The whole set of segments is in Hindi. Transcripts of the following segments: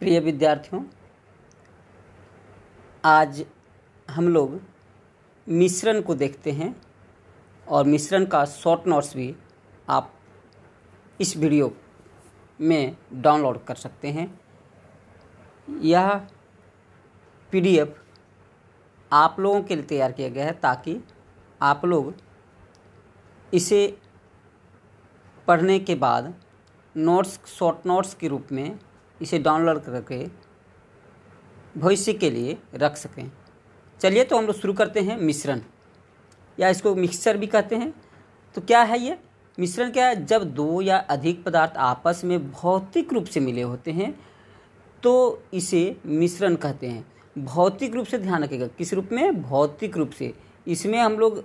प्रिय विद्यार्थियों, आज हम लोग मिश्रण को देखते हैं और मिश्रण का शॉर्ट नोट्स भी आप इस वीडियो में डाउनलोड कर सकते हैं। यह पीडीएफ आप लोगों के लिए तैयार किया गया है ताकि आप लोग इसे पढ़ने के बाद शॉर्ट नोट्स के रूप में इसे डाउनलोड करके भविष्य के लिए रख सकें। चलिए तो हम लोग शुरू करते हैं। मिश्रण या इसको मिक्सचर भी कहते हैं। तो क्या है ये मिश्रण? क्या है? जब दो या अधिक पदार्थ आपस में भौतिक रूप से मिले होते हैं तो इसे मिश्रण कहते हैं। भौतिक रूप से ध्यान रखिएगा, किस रूप में? भौतिक रूप से। इसमें हम लोग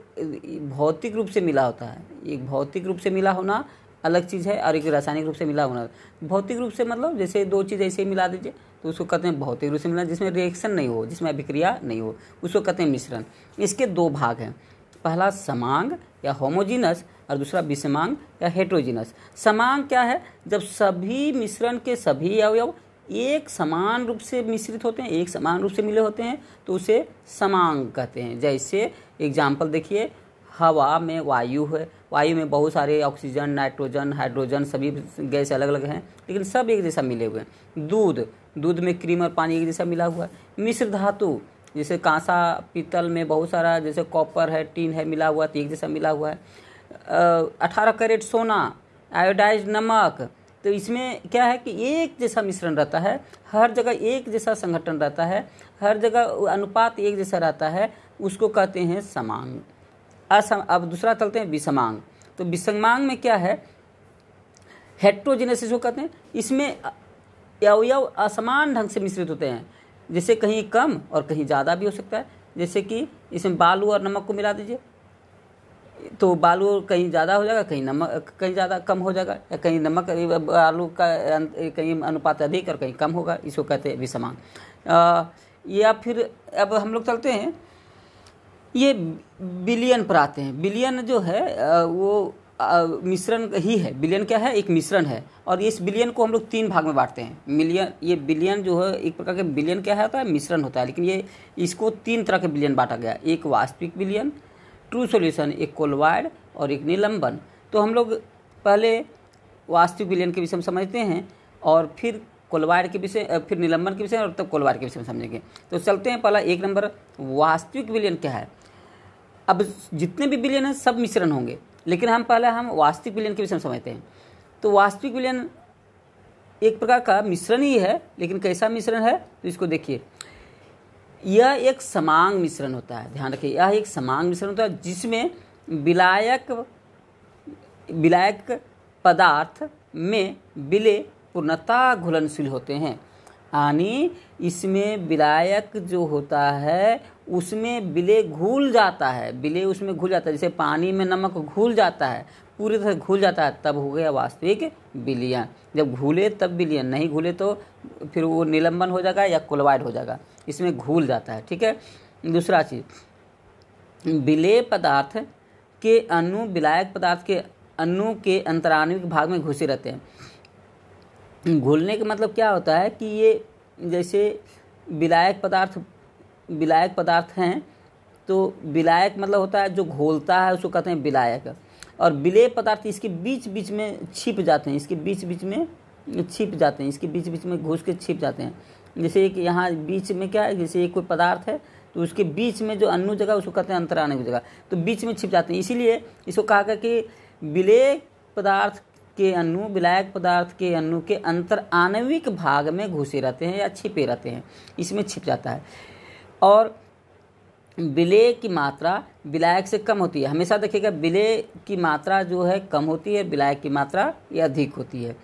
भौतिक रूप से मिला होता है। एक भौतिक रूप से मिला होना अलग चीज़ है और एक रासायनिक रूप से मिला होना। भौतिक रूप से मतलब जैसे दो चीज़ ऐसे ही मिला दीजिए तो उसको कहते हैं भौतिक रूप से मिला, जिसमें रिएक्शन नहीं हो, जिसमें अभिक्रिया नहीं हो, उसको कहते हैं मिश्रण। इसके दो भाग हैं, पहला समांग या होमोजीनस और दूसरा विषमांग या हेटेरोजीनस। समांग क्या है? जब सभी मिश्रण के सभी अवयव एक समान रूप से मिश्रित होते हैं, एक समान रूप से मिले होते हैं तो उसे समांग कहते हैं। जैसे एग्जाम्पल देखिए, हवा में वायु है, वायु में बहुत सारे ऑक्सीजन, नाइट्रोजन, हाइड्रोजन सभी गैस अलग अलग हैं लेकिन सब एक जैसा मिले हुए हैं। दूध में क्रीम और पानी एक जैसा मिला हुआ है। मिश्र धातु जैसे कांसा, पीतल में बहुत सारा जैसे कॉपर है, टीन है, मिला हुआ तो एक जैसा मिला हुआ है। 18 कैरेट सोना, आयोडाइज्ड नमक, तो इसमें क्या है कि एक जैसा मिश्रण रहता है, हर जगह एक जैसा संगठन रहता है, हर जगह अनुपात एक जैसा रहता है, उसको कहते हैं समांग। अब दूसरा चलते हैं विषमांग। तो विषमांग में क्या है? हेटेरोजीनस इसको कहते हैं। इसमें अवयव असमान ढंग से मिश्रित होते हैं, जैसे कहीं कम और कहीं ज़्यादा भी हो सकता है। जैसे कि इसमें बालू और नमक को मिला दीजिए तो बालू कहीं ज़्यादा हो जाएगा, कहीं नमक कहीं ज़्यादा कम हो जाएगा, या कहीं नमक बालू का कहीं अनुपात अधिक और कहीं कम होगा, इसको कहते हैं विषमांग। या फिर अब हम लोग चलते हैं, ये विलयन पर आते हैं। विलयन जो है वो मिश्रण ही है। विलयन क्या है? एक मिश्रण है और इस विलयन को हम लोग 3 भाग में बांटते हैं। ये विलयन जो है एक प्रकार के विलयन क्या होता है? मिश्रण होता है, लेकिन इसको 3 तरह के विलयन बांटा गया। एक वास्तविक विलयन, ट्रू सॉल्यूशन, एक कोलवाइड और एक निलंबन। तो हम लोग पहले वास्तविक विलयन के विषय में समझते हैं और फिर कोलवाइड के विषय, फिर निलंबन के विषय और तब कोलवाइड के विषय में समझेंगे। तो चलते हैं, पहला 1 नंबर वास्तविक विलयन क्या है। अब जितने भी विलयन हैं सब मिश्रण होंगे, लेकिन हम वास्तविक विलयन के विषय में समझते हैं। तो वास्तविक विलयन एक प्रकार का मिश्रण ही है, लेकिन कैसा मिश्रण है? तो इसको देखिए, यह एक समांग मिश्रण होता है। ध्यान रखिए, यह एक समांग मिश्रण होता है जिसमें विलायक पदार्थ में विलेय पूर्णतः घुलनशील होते हैं। यानी इसमें विलायक जो होता है उसमें विलेय घुल जाता है, विलेय उसमें घुल जाता है। जैसे पानी में नमक घुल जाता है, पूरी तरह घुल जाता है, तब हो गया वास्तविक विलयन। जब घुले तब विलयन, नहीं घुले तो फिर वो निलंबन हो जाएगा या कोलवाइड हो जाएगा। इसमें घुल जाता है, ठीक है। दूसरा चीज, विलेय पदार्थ के अणु विलायक पदार्थ के अणु के अंतराणविक भाग में घुसे रहते हैं। घुलने का मतलब क्या होता है कि ये जैसे विलायक पदार्थ हैं, तो विलायक मतलब होता है जो घोलता है, उसको कहते हैं विलायक। और विलेय पदार्थ इसके बीच बीच में छिप जाते हैं, इसके बीच बीच में घुस के छिप जाते हैं। जैसे एक यहाँ बीच में क्या है, जैसे एक कोई पदार्थ है तो उसके बीच में जो अणु जगह उसको कहते हैं अंतराणविक जगह, तो बीच में छिप जाते हैं। इसीलिए इसको कहा गया कि विलेय पदार्थ के अणु विलायक पदार्थ के अणु के अंतर आणविक भाग में घुसे रहते हैं या छिपे रहते हैं, इसमें छिप जाता है। और विलेय की मात्रा विलायक से कम होती है। हमेशा देखिएगा, विलेय की मात्रा जो है कम होती है, विलायक की मात्रा ये अधिक होती है।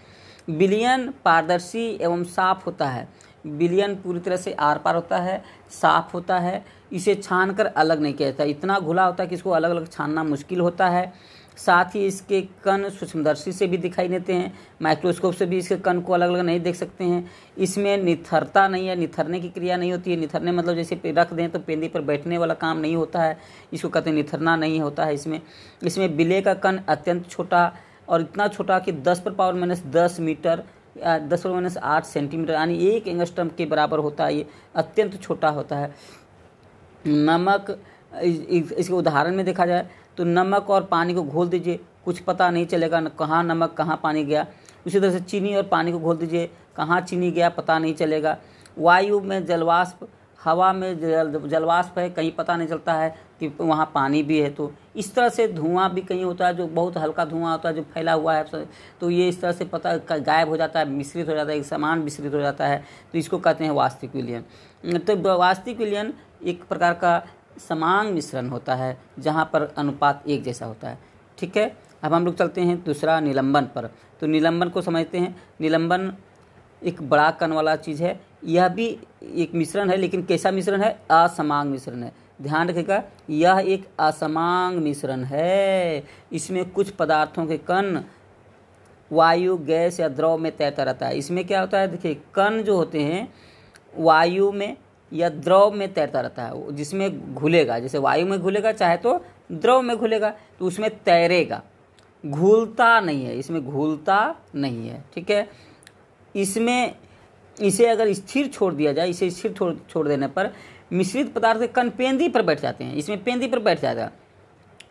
विलयन पारदर्शी एवं साफ होता है। विलयन पूरी तरह से आर पार होता है, साफ होता है, इसे छानकर अलग नहीं किया जाता। इतना घुला होता है कि इसको अलग अलग छानना मुश्किल होता है। साथ ही इसके कण सूक्ष्मदर्शी से भी दिखाई देते हैं, माइक्रोस्कोप से भी इसके कण को अलग अलग नहीं देख सकते हैं। इसमें निथरता नहीं है, निथरने की क्रिया नहीं होती है। निथरने मतलब जैसे रख दें तो पेंदी पर बैठने वाला काम नहीं होता है, इसको कहते हैं निथरना नहीं होता है। इसमें विलेय का कण अत्यंत छोटा और इतना छोटा कि 10 पर पावर -10 मीटर 10⁻8 सेंटीमीटर यानी 1 एंगस्ट्रम के बराबर होता है। ये अत्यंत छोटा होता है। नमक, इसके उदाहरण में देखा जाए तो नमक और पानी को घोल दीजिए, कुछ पता नहीं चलेगा कहाँ नमक कहाँ पानी गया। उसी तरह से चीनी और पानी को घोल दीजिए, कहाँ चीनी गया पता नहीं चलेगा। वायु में जलवाष्प, हवा में जलवाष्प है, कहीं पता नहीं चलता है कि वहाँ पानी भी है। तो इस तरह से धुआं भी कहीं होता है जो बहुत हल्का धुआं होता है जो फैला हुआ है, तो ये इस तरह से पता गायब हो जाता है, मिश्रित हो जाता है, एक समान मिश्रित हो जाता है। तो इसको कहते हैं वास्तविक विलयन। तो वास्तविक विलयन एक प्रकार का समान मिश्रण होता है जहाँ पर अनुपात एक जैसा होता है। ठीक है, अब हम लोग चलते हैं दूसरा निलंबन पर। तो निलंबन को समझते हैं। निलंबन एक बड़ा कण वाला चीज़ है। यह भी एक मिश्रण है, लेकिन कैसा मिश्रण है? असमांग मिश्रण है। ध्यान रखिएगा, यह एक असमांग मिश्रण है। इसमें कुछ पदार्थों के कण वायु, गैस या द्रव में तैरता रहता है। इसमें क्या होता है, देखिए कण जो होते हैं वायु में या द्रव में तैरता रहता है, जिसमें घुलेगा, जैसे वायु में घुलेगा चाहे तो द्रव में घुलेगा, तो उसमें तैरेगा, घूलता नहीं है, इसमें घूलता नहीं है। ठीक है, इसमें इसे अगर स्थिर छोड़ दिया जाए, इसे स्थिर छोड़ देने पर मिश्रित पदार्थ के कण पेंदी पर बैठ जाते हैं। इसमें पेंदी पर बैठ जाएगा,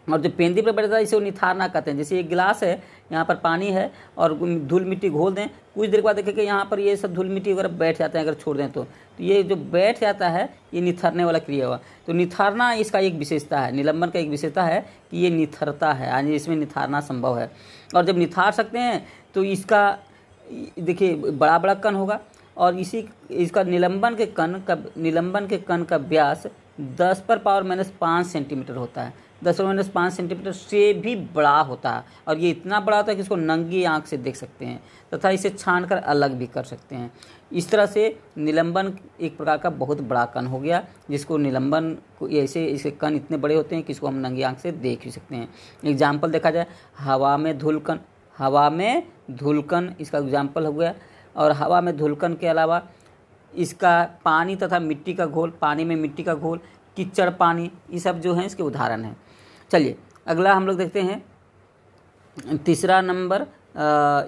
और जो पेंदी पर बैठ जाता है इसे वो निथारना कहते हैं। जैसे एक गिलास है, यहाँ पर पानी है और धूल मिट्टी घोल दें, कुछ देर बाद देखें कि यहाँ पर ये सब धूल मिट्टी वगैरह बैठ जाते हैं अगर छोड़ दें तो ये जो बैठ जाता है ये निथरने वाला क्रिया हुआ। तो निथरना इसका एक विशेषता है, निलंबन का एक विशेषता है कि ये निथरता है, यानी इसमें निथारना संभव है। और जब निथार सकते हैं तो इसका देखिए बड़ा बड़ा कण होगा, और इसका निलंबन के कण का व्यास 10⁻⁻5 सेंटीमीटर होता है। 10⁻5 सेंटीमीटर से भी बड़ा होता है, और ये इतना बड़ा होता है कि इसको नंगी आंख से देख सकते हैं तथा इसे छानकर अलग भी कर सकते हैं। इस तरह से निलंबन एक प्रकार का बहुत बड़ा कण हो गया, जिसको निलंबन को ऐसे इसके कण इतने बड़े होते हैं कि इसको हम नंगी आंख से देख भी सकते हैं। एग्जाम्पल देखा जाए, हवा में धूलकण इसका एग्जाम्पल हो गया। और हवा में धूलकण के अलावा इसका पानी तथा मिट्टी का घोल, पानी में मिट्टी का घोल, कीचड़ पानी, ये सब जो हैं इसके उदाहरण हैं। चलिए अगला हम लोग देखते हैं तीसरा नंबर।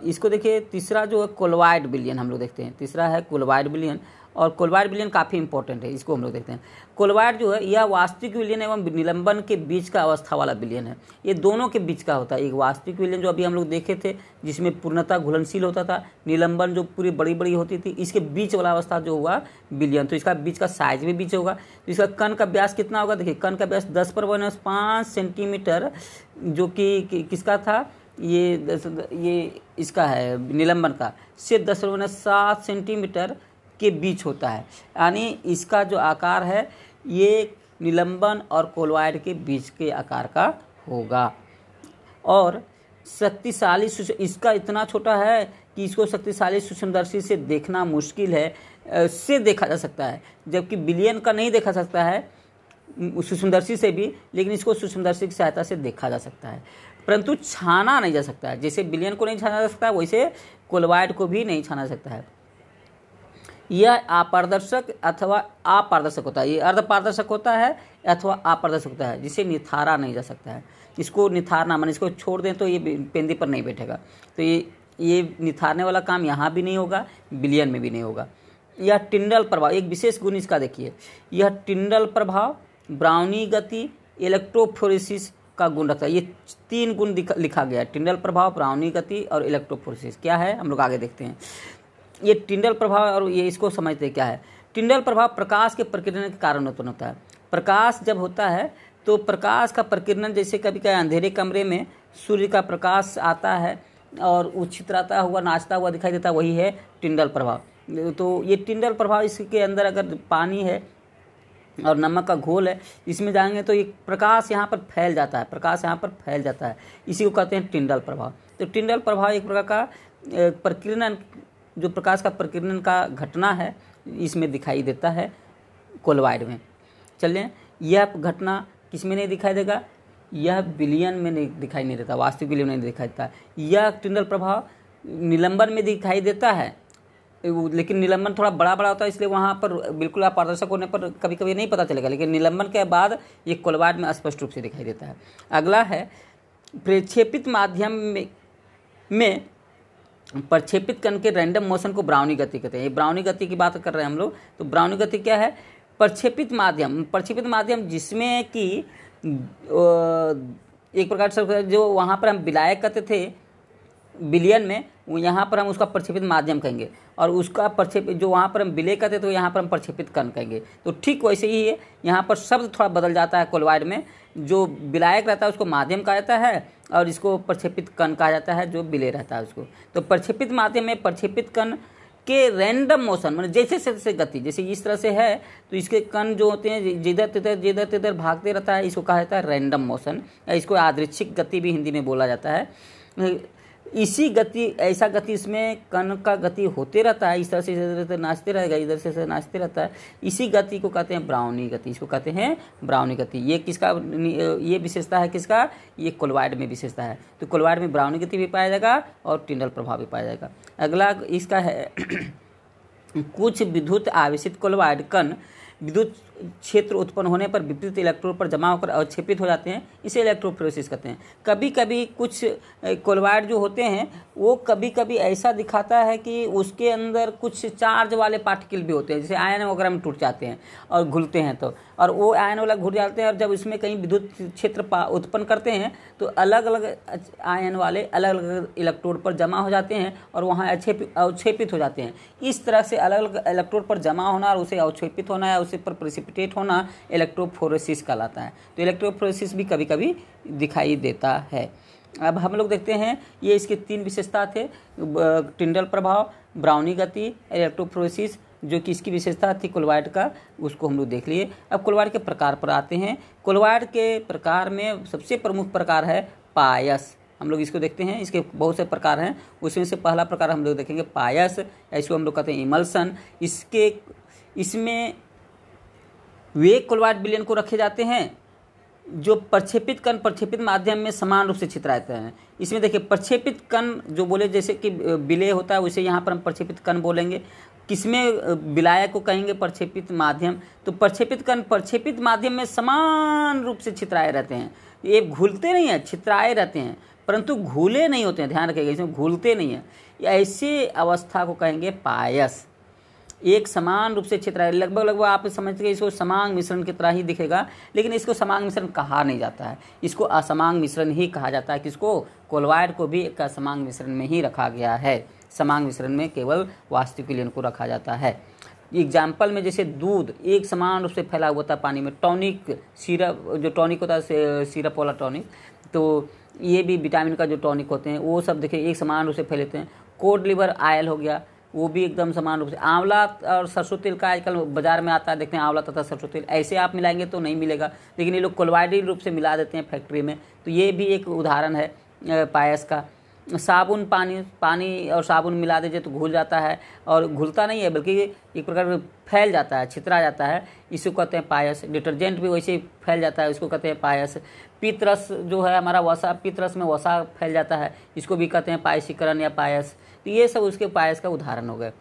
इसको देखिए, तीसरा जो है कोलॉइड विलयन हम लोग देखते हैं। तीसरा है कोलॉइड विलयन, और कोलॉइड विलयन काफ़ी इंपॉर्टेंट है, इसको हम लोग देखते हैं। कोलॉइड जो है यह वास्तविक विलयन एवं निलंबन के बीच का अवस्था वाला विलयन है। ये दोनों के बीच का होता है। एक वास्तविक विलयन जो अभी हम लोग देखे थे जिसमें पूर्णतः घुलनशील होता था, निलंबन जो पूरी बड़ी बड़ी होती थी, इसके बीच वाला अवस्था जो हुआ विलयन। तो इसका बीच का साइज भी बीच होगा। तो इसका कण का व्यास कितना होगा, देखिए कण का व्यास 10⁻5 सेंटीमीटर, जो कि किसका था, ये इसका है निलंबन का, से 10⁻7 सेंटीमीटर के बीच होता है। यानी इसका जो आकार है ये निलंबन और कोलॉइड के बीच के आकार का होगा। और शक्तिशाली इसका इतना छोटा है कि इसको शक्तिशाली सूक्ष्मदर्शी से देखना मुश्किल है, से देखा जा सकता है, जबकि विलयन का नहीं देखा सकता है सूक्ष्मदर्शी से भी, लेकिन इसको सूक्ष्मदर्शी की सहायता से देखा जा सकता है, परंतु छाना नहीं जा सकता है। जैसे विलयन को नहीं छाना जा सकता है, वैसे कोलॉइड को भी नहीं छाना जा सकता है। यह अपारदर्शक अथवा अपारदर्शक होता है, ये अर्धपारदर्शक होता है अथवा अपारदर्शक होता है, जिसे निथारा नहीं जा सकता है। इसको निथारना माने इसको छोड़ दें तो ये पेंदी पर नहीं बैठेगा, तो ये निथारने वाला काम यहाँ भी नहीं होगा, विलयन में भी नहीं होगा। यह टिंडल प्रभाव, एक विशेष गुण इसका देखिए, यह टिंडल प्रभाव, ब्राउनी गति, इलेक्ट्रोफोरेसिस का गुण रखता है। ये 3 गुण लिखा गया है, टिंडल प्रभाव, ब्राउनी गति और इलेक्ट्रोफोरेसिस। क्या है हम लोग आगे देखते हैं। ये टिंडल प्रभाव, और ये इसको समझते क्या है। टिंडल प्रभाव प्रकाश के प्रकीर्णन के कारण उत्पन्न होता है। प्रकाश जब होता है तो प्रकाश का प्रकीर्णन, जैसे कभी कभी अंधेरे कमरे में सूर्य का प्रकाश आता है और वो छितराता हुआ नाचता हुआ दिखाई देता है, वही है टिंडल प्रभाव। तो ये टिंडल प्रभाव, इसके अंदर अगर पानी है और नमक का घोल है, इसमें जाएंगे तो ये प्रकाश यहाँ पर फैल जाता है, प्रकाश यहाँ पर फैल जाता है, इसी को कहते हैं टिंडल प्रभाव। तो टिंडल प्रभाव एक प्रकार का प्रकीर्णन, जो प्रकाश का प्रकीर्णन का घटना है, इसमें दिखाई देता है कोलॉइड में। चलिए, यह घटना किस में नहीं दिखाई देगा, यह विलयन में नहीं दिखाई नहीं देता, वास्तविक विलयन में नहीं दिखाई देता। यह टिंडल प्रभाव निलंबन में दिखाई देता है, लेकिन निलंबन थोड़ा बड़ा बड़ा होता है, इसलिए वहाँ पर बिल्कुल अपारदर्शक होने पर कभी कभी नहीं पता चलेगा, लेकिन निलंबन के बाद ये कोलॉइड में स्पष्ट रूप से दिखाई देता है। अगला है प्रक्षेपित माध्यम में प्रक्षेपित कण के रैंडम मोशन को ब्राउनी गति कहते हैं। ये ब्राउनी गति की बात कर रहे हैं हम लोग। तो ब्राउनी गति क्या है? प्रक्षेपित माध्यम जिसमें कि एक प्रकार से जो वहाँ पर हम विलायक कहते थे बिलियन में, यहाँ पर हम उसका प्रक्षेपित माध्यम कहेंगे, और उसका प्रक्षेपित जो वहाँ पर हम विलय कहते तो यहाँ पर हम प्रक्षेपित कण कहेंगे। तो ठीक वैसे ही है, यहाँ पर शब्द थोड़ा बदल जाता है। कोलॉइड में जो विलायक रहता है उसको माध्यम कहा जाता है, और इसको प्रक्षेपित कण कहा जाता है जो विलय रहता है उसको। तो प्रक्षेपित माध्यम में प्रक्षेपित कण के रैंडम मोशन, मतलब जैसे से गति, जैसे इस तरह से है तो इसके कण जो होते हैं जिधर तिधर भागते रहता है, इसको कहा जाता है रैंडम मोशन, या इसको यादृच्छिक गति भी हिंदी में बोला जाता है। इसी गति, ऐसा गति इसमें कण का गति होते रहता है, इस तरह से इधर नाचते रहेगा, इधर से नाचते रहता है। इसी गति को कहते हैं ब्राउनी गति, इसको कहते हैं ब्राउनी गति। ये किसका, ये विशेषता है किसका? ये कोलॉइड में विशेषता है। तो कोलॉइड में ब्राउनी गति भी पाया जाएगा और टिंडल प्रभाव भी पाया जाएगा। अगला इसका है कुछ विद्युत आवेशित कोलॉइड कण विद्युत क्षेत्र उत्पन्न होने पर विपरीत इलेक्ट्रोड पर जमा होकर अवक्षेपित हो जाते हैं, इसे इलेक्ट्रोफोरेसिस कहते हैं। कभी कभी कुछ कोलॉइड जो होते हैं वो कभी कभी ऐसा दिखाता है कि उसके अंदर कुछ चार्ज वाले पार्टिकल भी होते हैं, जैसे आयन वगैरह में टूट जाते हैं और घुलते हैं, तो और वो आयन वाला घुल जाते हैं, और जब इसमें कहीं विद्युत क्षेत्र उत्पन्न करते हैं तो अलग अलग आयन वाले अलग अलग इलेक्ट्रोड पर जमा हो जाते हैं और वहाँ अवक्षेपित हो जाते हैं। इस तरह से अलग अलग इलेक्ट्रोड पर जमा होना और उसे अवक्षेपित होना या उसे पर प्रेसिपिटेट होना इलेक्ट्रोफोरेसिस कहलाता है। तो इलेक्ट्रोफोरेसिस भी कभी कभी दिखाई देता है। अब हम लोग देखते हैं, ये इसके 3 विशेषता थे, टिंडल प्रभाव, ब्राउनी गति, इलेक्ट्रोफोरेसिस, जो कि इसकी विशेषता थी कोलॉइड का, उसको हम लोग देख लिए। अब कोलॉइड के प्रकार पर आते हैं। कोलॉइड के प्रकार में सबसे प्रमुख प्रकार है पायस। हम लोग इसको देखते हैं, इसके बहुत से प्रकार हैं, उसमें से पहला प्रकार हम लोग देखेंगे पायस, इसको हम लोग कहते हैं इमल्सन। इसमें वे कोलॉइड विलयन को रखे जाते हैं जो प्रक्षेपित कण प्रक्षेपित माध्यम में समान रूप से छितराते हैं। इसमें देखिए प्रक्षेपित कण जो बोले, जैसे कि विलय होता है वैसे यहाँ पर हम प्रक्षेपित कण बोलेंगे। किसमें विलायक को कहेंगे प्रक्षेपित माध्यम। तो प्रक्षेपित कण प्रक्षेपित माध्यम में समान रूप से छितराए रहते हैं। ये घुलते नहीं हैं, छितराए रहते हैं, परंतु घुले नहीं होते हैं, ध्यान रखिएगा, इसमें घुलते नहीं हैं। ऐसी अवस्था को कहेंगे पायस। एक समान रूप से छितराए, लगभग आप समझते हैं इसको समांग मिश्रण की तरह ही दिखेगा, लेकिन इसको समांग मिश्रण कहा नहीं जाता है, इसको असमांग मिश्रण ही कहा जाता है। किसको? कोलॉइड को भी एक असमांग मिश्रण में ही रखा गया है। समांग मिश्रण में केवल वास्तविक विलयन को रखा जाता है। एग्जाम्पल में जैसे दूध एक समान रूप से फैला हुआ था पानी में, टॉनिक सिरप, जो टॉनिक होता है सिरप वाला टॉनिक, तो ये भी विटामिन का जो टॉनिक होते हैं वो सब देखिए एक समान रूप से फैलते हैं। कोड लिवर आयल हो गया, वो भी एकदम समान रूप से। आंवला और सरसों तेल का आजकल बाजार में आता है, देखते हैं आंवला तथा सरसों तेल, ऐसे आप मिलाएंगे तो नहीं मिलेगा, लेकिन ये लोग कोलॉइडल रूप से मिला देते हैं फैक्ट्री में। तो ये भी एक उदाहरण है पायस का। साबुन पानी और साबुन मिला दीजिए तो घुल जाता है, और घुलता नहीं है बल्कि एक प्रकार फैल जाता है, छितरा जाता है, इसको कहते हैं पायस। डिटर्जेंट भी वैसे ही फैल जाता है, इसको कहते हैं पायस। पित्तरस जो है हमारा वसा, पित्तरस में वसा फैल जाता है, इसको भी कहते हैं पायसीकरण या पायस। तो ये सब उसके पायस का उदाहरण हो गए।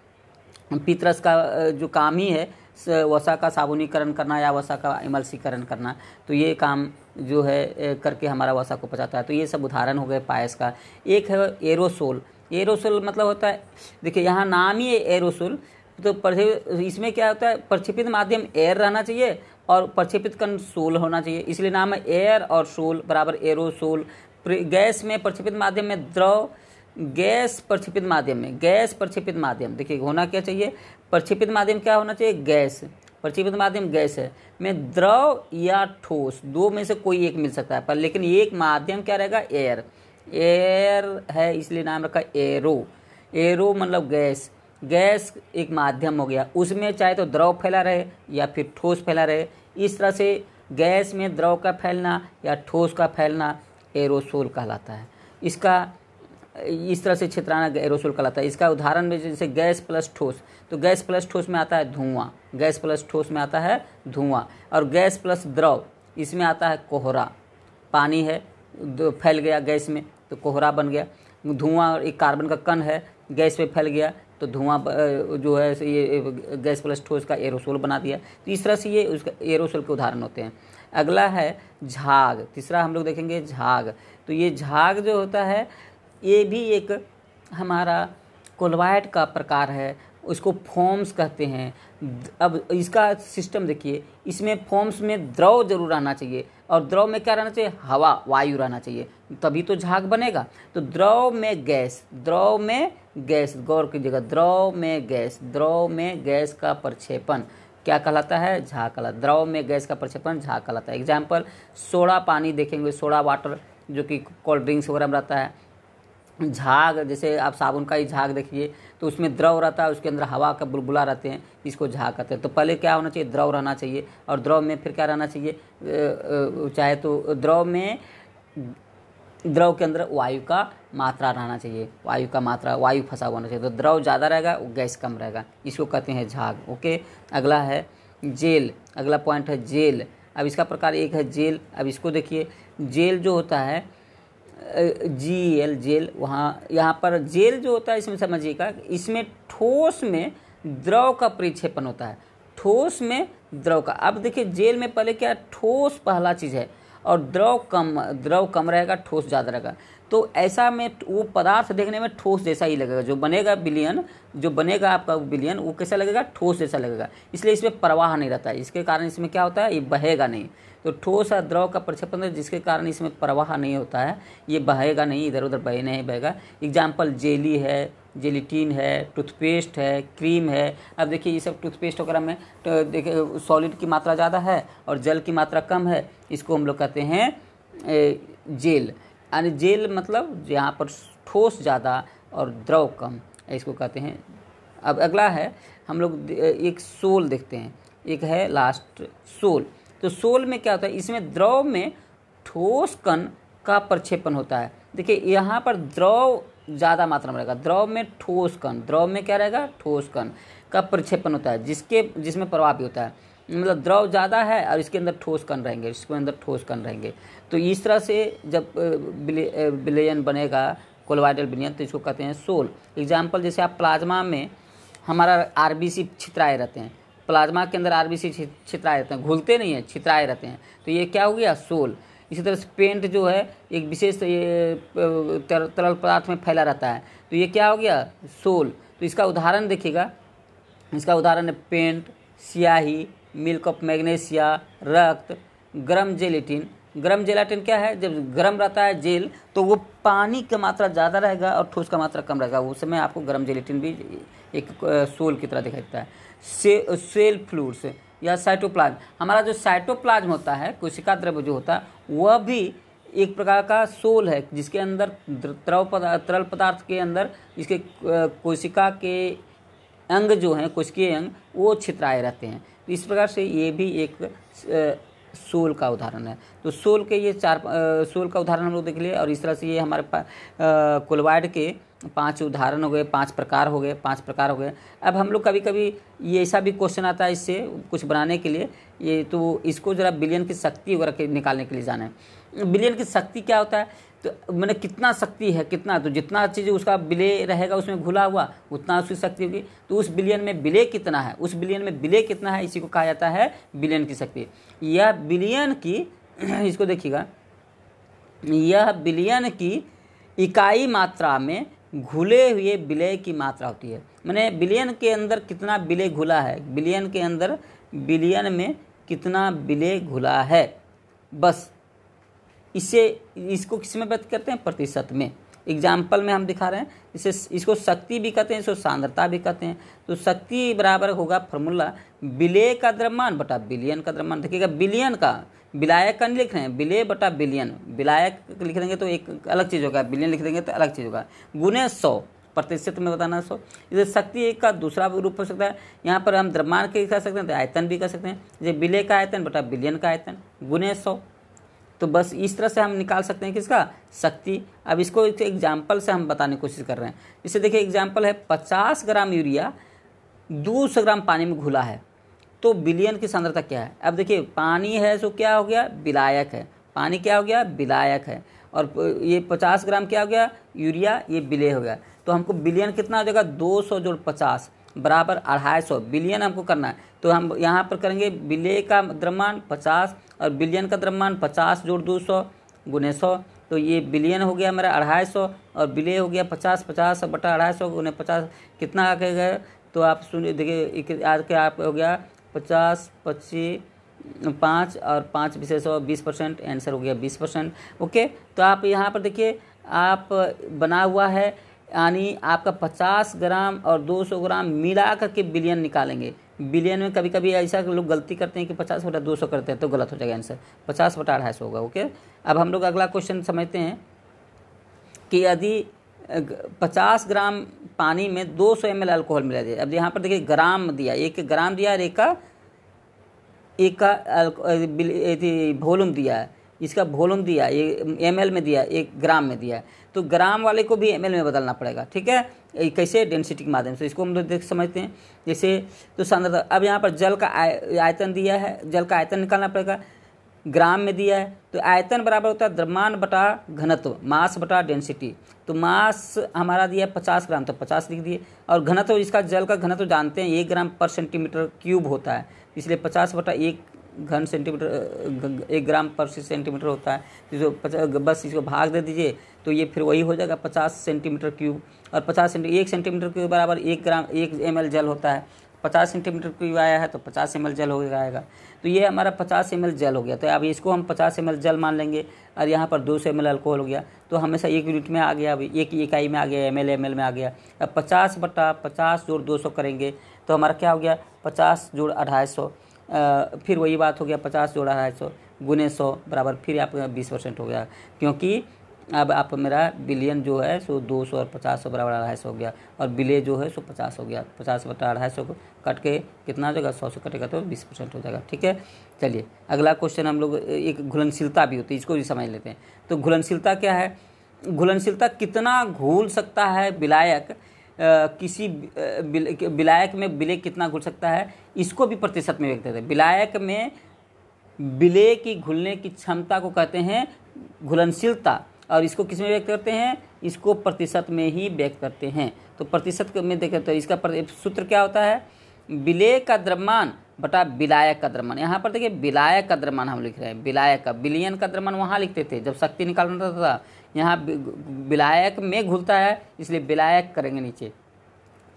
पित्तरस का जो काम ही है वसा का साबुनीकरण करना या वसा का इमल्सीकरण करना, तो ये काम जो है करके हमारा वसा को पचाता है। तो ये सब उदाहरण हो गए पायस का। एक है एरोसोल। एरोसोल मतलब होता है, देखिए यहाँ नाम ही है एरोसोल, तो इसमें क्या होता है, प्रक्षेपित माध्यम एयर रहना चाहिए और प्रक्षेपित कण सोल होना चाहिए, इसलिए नाम है एयर और सोल बराबर एरोसोल। गैस में प्रक्षेपित माध्यम में द्रव, गैस प्रक्षेपित माध्यम में, गैस प्रक्षेपित माध्यम, देखिए होना क्या चाहिए, प्रक्षेपित माध्यम क्या होना चाहिए, गैस। प्रक्षेपित माध्यम गैस है, में द्रव या ठोस, दो में से कोई एक मिल सकता है, पर लेकिन एक माध्यम क्या रहेगा, एयर। एयर है इसलिए नाम रखा एरो। एरो मतलब गैस। गैस एक माध्यम हो गया, उसमें चाहे तो द्रव फैला रहे या फिर ठोस फैला रहे। इस तरह से गैस में द्रव का फैलना या ठोस का फैलना एरोसोल कहलाता है। इसका इस तरह से छितराना एरोसोल कहलाता है। इसका उदाहरण में जैसे गैस प्लस ठोस, तो गैस प्लस ठोस में आता है धुआं, गैस प्लस ठोस में आता है धुआं, और गैस प्लस द्रव इसमें आता है कोहरा। पानी है फैल गया गैस में तो कोहरा बन गया। धुआं एक कार्बन का कण है गैस में फैल गया तो धुआं जो है ये गैस प्लस ठोस का एरोसोल बना दिया। तो इस तरह से ये उसका एरोसोल के उदाहरण होते हैं। अगला है झाग। तीसरा हम लोग देखेंगे झाग। तो ये झाग जो होता है ये भी एक हमारा कोलवाइड का प्रकार है, उसको फॉर्म्स कहते हैं। अब इसका सिस्टम देखिए, इसमें फॉर्म्स में द्रव जरूर रहना चाहिए, और द्रव में क्या रहना चाहिए? हवा, वायु रहना चाहिए, तभी तो झाग बनेगा। तो द्रव में गैस, द्रव में गैस, गौर कीजिएगा, द्रव में गैस, द्रव में गैस का प्रक्षेपण क्या कहलाता है? झाग कहलाता है। द्रव में गैस का प्रक्षेपण झाग कहलाता है। एग्जाम्पल, सोडा पानी देखेंगे, सोडा वाटर जो कि कोल्ड ड्रिंक्स वगैरह में रहता है। झाग, जैसे आप साबुन का ही झाग देखिए, तो उसमें द्रव रहता है, उसके अंदर हवा का बुलबुला रहते हैं, इसको झाग कहते हैं। तो पहले क्या होना चाहिए? द्रव रहना चाहिए, और द्रव में फिर क्या रहना चाहिए? चाहे तो द्रव में, द्रव के अंदर वायु का मात्रा रहना चाहिए, वायु का मात्रा, वायु फंसा हुआ होना चाहिए। तो द्रव ज़्यादा रहेगा, गैस कम रहेगा, इसको कहते हैं झाग। ओके, अगला है जेल। अगला पॉइंट है जेल। अब इसका प्रकार एक है जेल। अब इसको देखिए, जेल जो होता है GEL, जेल, वहाँ यहाँ पर जेल जो होता है, इसमें समझिएगा, इसमें ठोस में द्रव का परिक्षेपण होता है, ठोस में द्रव का। अब देखिए, जेल में पहले क्या, ठोस पहला चीज़ है, और द्रव कम रहेगा, ठोस ज़्यादा रहेगा। तो ऐसा में वो पदार्थ देखने में ठोस जैसा ही लगेगा, जो बनेगा विलयन, जो बनेगा आपका विलयन, वो कैसा लगेगा? ठोस जैसा लगेगा। इसलिए इसमें प्रवाह नहीं रहता है, इसके कारण इसमें क्या होता है? ये बहेगा नहीं। तो ठोस और द्रव का प्रक्षेपण है, जिसके कारण इसमें प्रवाह नहीं होता है, ये बहेगा नहीं, इधर उधर बहे नहीं बहेगा। एग्जाम्पल, जेली है, जेलिटिन है, टूथपेस्ट है, क्रीम है। अब देखिए, ये सब टूथपेस्ट वगैरह में तो देखिए सॉलिड की मात्रा ज़्यादा है और जल की मात्रा कम है, इसको हम लोग कहते हैं जेल। यानी जेल मतलब यहाँ पर ठोस ज़्यादा और द्रव कम, इसको कहते हैं। अब अगला है, हम लोग एक सोल देखते हैं, एक है लास्ट सोल। तो सोल में क्या होता है? इसमें द्रव में ठोस कण का प्रक्षेपण होता है। देखिए, यहाँ पर द्रव ज़्यादा मात्रा में रहेगा, द्रव में ठोस कण, द्रव में क्या रहेगा? ठोस कण का प्रक्षेपण होता है, जिसमें प्रवाह भी होता है। मतलब द्रव ज़्यादा है और इसके अंदर ठोस कण रहेंगे, इसके अंदर ठोस कण रहेंगे। तो इस तरह से जब विलयन बनेगा, कोलॉइडल विलयन, तो इसको कहते हैं सोल। एग्जाम्पल, जैसे आप प्लाज्मा में हमारा RBC छितराए रहते हैं, प्लाज्मा के अंदर RBC छितराए रहते हैं, घुलते नहीं है, छितराए रहते हैं, तो ये क्या हो गया? सोल। इसी तरह से पेंट जो है एक विशेष तरल पदार्थ में फैला रहता है, तो ये क्या हो गया? सोल। तो इसका उदाहरण देखिएगा, इसका उदाहरण है पेंट, स्याही, मिल्क ऑफ मैग्नीशिया, रक्त, गरम जेलेटिन। गरम जेलाटिन क्या है? जब गरम रहता है जेल, तो वो पानी की मात्रा ज़्यादा रहेगा और ठोस का मात्रा कम रहेगा, उस समय आपको गरम जेलेटिन भी एक सोल की तरह दिखाई देता है। सेल फ्लूइड्स या साइटोप्लाज्म, हमारा जो साइटोप्लाज्म होता है, कोशिका द्रव्य जो होता है, वह भी एक प्रकार का सोल है, जिसके अंदर तरल पदार्थ के अंदर इसके कोशिका के अंग जो हैं, कोशिकीय अंग, वो छितराए रहते हैं। तो इस प्रकार से ये भी एक सोल का उदाहरण है। तो सोल के ये सोल का उदाहरण हम लोग देख लिए, और इस तरह से ये हमारे पास कोलॉइड के 5 उदाहरण हो गए, 5 प्रकार हो गए। अब हम लोग कभी कभी ये ऐसा भी क्वेश्चन आता है इससे कुछ बनाने के लिए, ये तो इसको ज़रा विलयन की शक्ति वगैरह निकालने के लिए जाना है। विलयन की शक्ति क्या होता है? तो मैंने कितना शक्ति है, कितना, तो जितना चीज़ उसका विलय रहेगा उसमें घुला हुआ, उतना उसकी शक्ति होगी। तो उस विलयन में विलय कितना है, उस विलयन में विलय कितना है, इसी को कहा जाता है विलयन की शक्ति। यह विलयन की इसको देखिएगा, यह विलयन की इकाई मात्रा में घुले हुए विलय की मात्रा होती है। मैंने विलयन के अंदर कितना विलय घुला है, विलयन के अंदर, विलयन में कितना विलय घुला है, बस इसको किस में व्यक्त करते हैं? प्रतिशत में। एग्जाम्पल में हम दिखा रहे हैं, इसको शक्ति भी कहते हैं, इसको सांद्रता भी कहते हैं। तो शक्ति बराबर होगा फॉर्मूला विलय का द्रव्यमान बटा विलयन का द्रव्यमान। देखिएगा, विलयन का, विलायक का नहीं लिख रहे हैं, विलय बटा विलयन, विलायक लिख देंगे तो एक अलग चीज़ होगा, विलयन लिख देंगे तो अलग चीज़ होगा, गुने 100, प्रतिशत में बताना 100। इसे शक्ति एक का दूसरा रूप हो सकता है। यहाँ पर हम द्रव्यमान के कह सकते हैं, तो आयतन भी कह सकते हैं, जैसे विलय का आयतन बटा विलयन का आयतन गुने 100। तो बस इस तरह से हम निकाल सकते हैं किसका? शक्ति। अब इसको एक एग्जाम्पल से हम बताने की कोशिश कर रहे हैं। जैसे देखिए, एग्जाम्पल है 50 ग्राम यूरिया 200 ग्राम पानी में घुला है, तो विलयन की सांद्रता क्या है? अब देखिए, पानी है तो क्या हो गया? विलायक है, पानी क्या हो गया? विलायक है, और ये 50 ग्राम क्या हो गया? यूरिया, ये विलय हो गया। तो हमको विलयन कितना हो जाएगा? 200 जोड़ 50 बराबर 250 विलयन हमको करना है। तो हम यहाँ पर करेंगे विलय का द्रव्यमान 50 और विलयन का द्रव्यमान 50 जोड़ 200 गुने 100, तो ये बिलियन हो गया मेरा 250 और बिले हो गया 50, 50 बटा 250 गुने 50 कितना आ गया। तो आप सुनिए, देखिए आज के आप हो गया 50, 25, 5 और 5 विशेष 20%, आंसर हो गया 20%। ओके, तो आप यहाँ पर देखिए आप बना हुआ है, यानी आपका 50 ग्राम और 200 ग्राम मिला करके बिलियन निकालेंगे। बिलियन में कभी कभी ऐसा लोग गलती करते हैं कि 50 बटा 200 करते हैं, तो गलत हो जाएगा आंसर, 50 बटा 250 होगा। ओके, अब हम लोग अगला क्वेश्चन समझते हैं कि यदि 50 ग्राम पानी में 200 ml अल्कोहल मिला जाए। अब यहाँ पर देखिए ग्राम दिया, 1 ग्राम दिया और एक का वॉल्यूम दिया है, इसका वॉल्यूम दिया ml में दिया, 1 ग्राम में दिया है, तो ग्राम वाले को भी ml में बदलना पड़ेगा। ठीक है, कैसे? डेंसिटी के माध्यम से। इसको हम लोग देख समझते हैं जैसे, तो सांद्रता। अब यहाँ पर जल का आयतन दिया है, जल का आयतन निकालना पड़ेगा, ग्राम में दिया है, तो आयतन बराबर होता है द्रव्यमान बटा घनत्व, मास बटा डेंसिटी। तो मास हमारा दिया 50 ग्राम, तो 50 लिख दिए, और घनत्व, इसका जल का घनत्व जानते हैं 1 ग्राम पर सेंटीमीटर क्यूब होता है, इसलिए 50 बटा 1 घन सेंटीमीटर, 1 ग्राम पर सेंटीमीटर होता है, तो बस इसको भाग दे दीजिए, तो ये फिर वही हो जाएगा 50 सेंटीमीटर क्यूब। और 1 सेंटीमीटर क्यूब बराबर 1 ग्राम 1 ml जल होता है, 50 सेंटीमीटर क्यूब आया है तो 50 ml जल हो जाएगा। तो ये हमारा 50 ml जल हो गया। तो अब इसको हम 50 ml जल मान लेंगे, और यहाँ पर 200 ml अल्कोहल हो गया, तो हमेशा 1 यूनिट में आ गया, अभी 1 इकाई में आ गया, ml में आ गया। अब 50 बटा 50 जोड़ 200 करेंगे तो हमारा क्या हो गया, 50 जोड़ 250, फिर वही बात हो गया 50 जोड़ 250 गुने 100 बराबर फिर आपका 20% हो गया, क्योंकि अब आप मेरा बिलियन जो है सो 200 और 50 बराबर 250 हो गया, और बिले जो है सो 50 हो गया। 50 बटा 250 को कट के कितना हो जाएगा, 100 से कटेगा तो 20% हो जाएगा। ठीक है, चलिए अगला क्वेश्चन हम लोग, एक घुलनशीलता भी होती है, इसको भी समझ लेते हैं। तो घुलनशीलता क्या है? घुलनशीलता कितना घुल सकता है विलायक, किसी विलायक में विलेय कितना घुल सकता है, इसको भी प्रतिशत में व्यक्त करते हैं। विलायक में विलेय की घुलने की क्षमता को कहते हैं घुलनशीलता, और इसको किस में व्यक्त करते हैं, इसको प्रतिशत में ही व्यक्त करते हैं। तो प्रतिशत में देखते हैं, इसका सूत्र क्या होता है, विलेय का द्रव्यमान बटा विलायक का द्रव्यमान। यहाँ पर देखिए विलायक का द्रव्यमान हम लिख रहे हैं, विलायक का, बिलियन का द्रव्यमान वहाँ लिखते थे जब शक्ति निकालना था, यहाँ विलायक में घुलता है इसलिए विलायक करेंगे नीचे,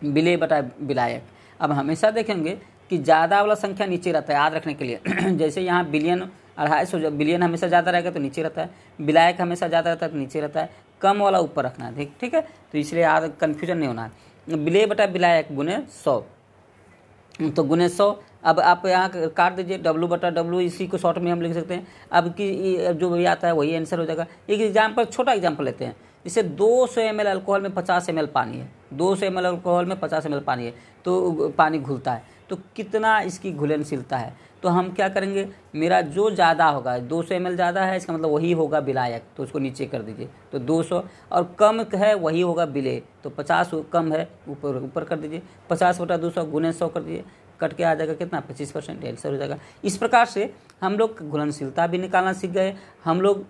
विलेय बटा विलायक। अब हमेशा देखेंगे कि ज़्यादा वाला संख्या नीचे रहता है, याद रखने के लिए जैसे यहाँ बिलियन 250, बिलियन हमेशा ज़्यादा रहेगा तो नीचे रहता है, विलायक हमेशा ज़्यादा रहता है तो नीचे रहता है, कम वाला ऊपर रखना है। ठीक है, तो इसलिए याद कन्फ्यूजन नहीं होना है। विलेय बटा विलायक गुने 100, तो गुने 100। अब आप यहाँ काट दीजिए, W बटा W, इसी को शॉर्ट में हम लिख सकते हैं। अब की जो भी आता है वही आंसर हो जाएगा। एक एग्जाम्पल, छोटा एग्जाम्पल लेते हैं, जैसे 200 ml अल्कोहल में 50 ml पानी है, 200 ml अल्कोहल में 50 ml पानी है, तो पानी घुलता है, तो कितना इसकी घुलनशीलता है। तो हम क्या करेंगे, मेरा जो ज़्यादा होगा, 200 ml ज़्यादा है, इसका मतलब वही होगा विलायक, तो उसको नीचे कर दीजिए, तो 200, और कम है वही होगा विलेय, तो 50 कम है ऊपर कर दीजिए, 50 बटा 200 गुने 100 कर दीजिए, कट के आ जाएगा कितना, 25% आंसर हो जाएगा। इस प्रकार से हम लोग घुलनशीलता भी निकालना सीख गए। हम लोग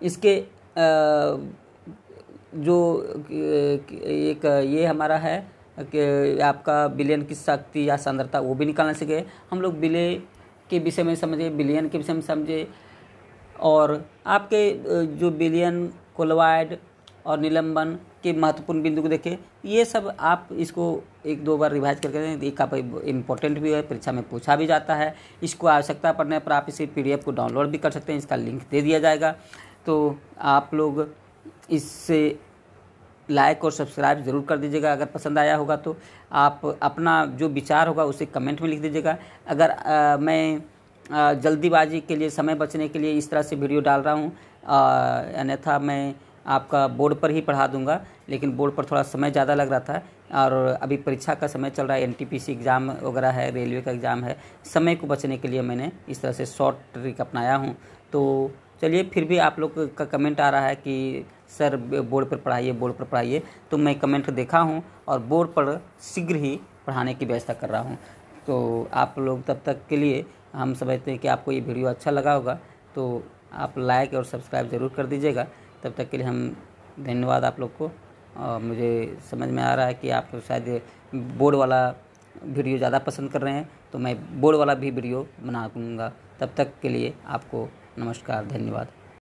इसके जो एक ये हमारा है कि आपका बिलियन की शक्ति या सांद्रता, वो भी निकालना सीख गए। हम लोग विलेय के विषय में समझे, बिलियन के विषय में समझे, और आपके जो बिलियन, कोलॉइड और निलंबन के महत्वपूर्ण बिंदु को देखें। ये सब आप इसको 1-2 बार रिवाइज करके दें, एक आप इम्पोर्टेंट भी है, परीक्षा में पूछा भी जाता है। इसको आवश्यकता पड़ने पर आप इसे PDF को डाउनलोड भी कर सकते हैं, इसका लिंक दे दिया जाएगा। तो आप लोग इससे लाइक और सब्सक्राइब ज़रूर कर दीजिएगा। अगर पसंद आया होगा तो आप अपना जो विचार होगा उसे कमेंट में लिख दीजिएगा। अगर मैं जल्दीबाजी के लिए, समय बचने के लिए इस तरह से वीडियो डाल रहा हूँ, अन्यथा मैं आपका बोर्ड पर ही पढ़ा दूंगा, लेकिन बोर्ड पर थोड़ा समय ज़्यादा लग रहा था, और अभी परीक्षा का समय चल रहा है, NTPC एग्ज़ाम वगैरह है, रेलवे का एग्ज़ाम है, समय को बचने के लिए मैंने इस तरह से शॉर्ट ट्रिक अपनाया हूँ। तो चलिए, फिर भी आप लोग का कमेंट आ रहा है कि सर बोर्ड पर पढ़ाइए, बोर्ड पर पढ़ाइए, तो मैं कमेंट देखा हूँ और बोर्ड पर शीघ्र ही पढ़ाने की व्यवस्था कर रहा हूँ। तो आप लोग तब तक के लिए, हम समझते हैं कि आपको ये वीडियो अच्छा लगा होगा, तो आप लाइक और सब्सक्राइब ज़रूर कर दीजिएगा। तब तक के लिए हम धन्यवाद आप लोग को। मुझे समझ में आ रहा है कि आप शायद बोर्ड वाला वीडियो ज़्यादा पसंद कर रहे हैं, तो मैं बोर्ड वाला भी वीडियो बना दूँगा। तब तक के लिए आपको नमस्कार, धन्यवाद।